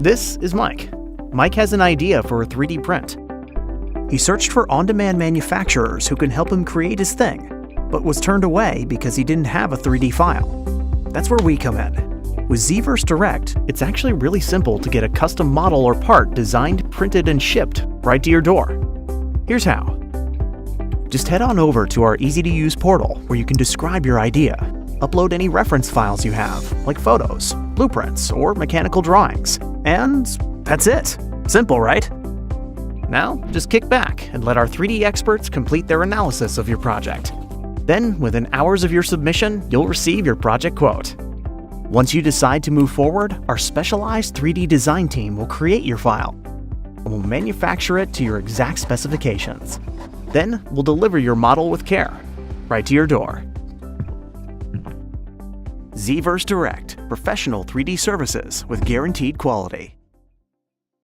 This is Mike. Mike has an idea for a 3D print. He searched for on-demand manufacturers who can help him create his thing, but was turned away because he didn't have a 3D file. That's where we come in. With ZVerse Direct, it's actually really simple to get a custom model or part designed, printed, and shipped right to your door. Here's how. Just head on over to our easy-to-use portal where you can describe your idea, upload any reference files you have, like photos, blueprints, or mechanical drawings, and that's it. Simple, right? Now, just kick back and let our 3D experts complete their analysis of your project. Then, within hours of your submission, you'll receive your project quote. Once you decide to move forward, our specialized 3D design team will create your file and will manufacture it to your exact specifications. Then, we'll deliver your model with care, right to your door. ZVerse Direct, professional 3D services with guaranteed quality.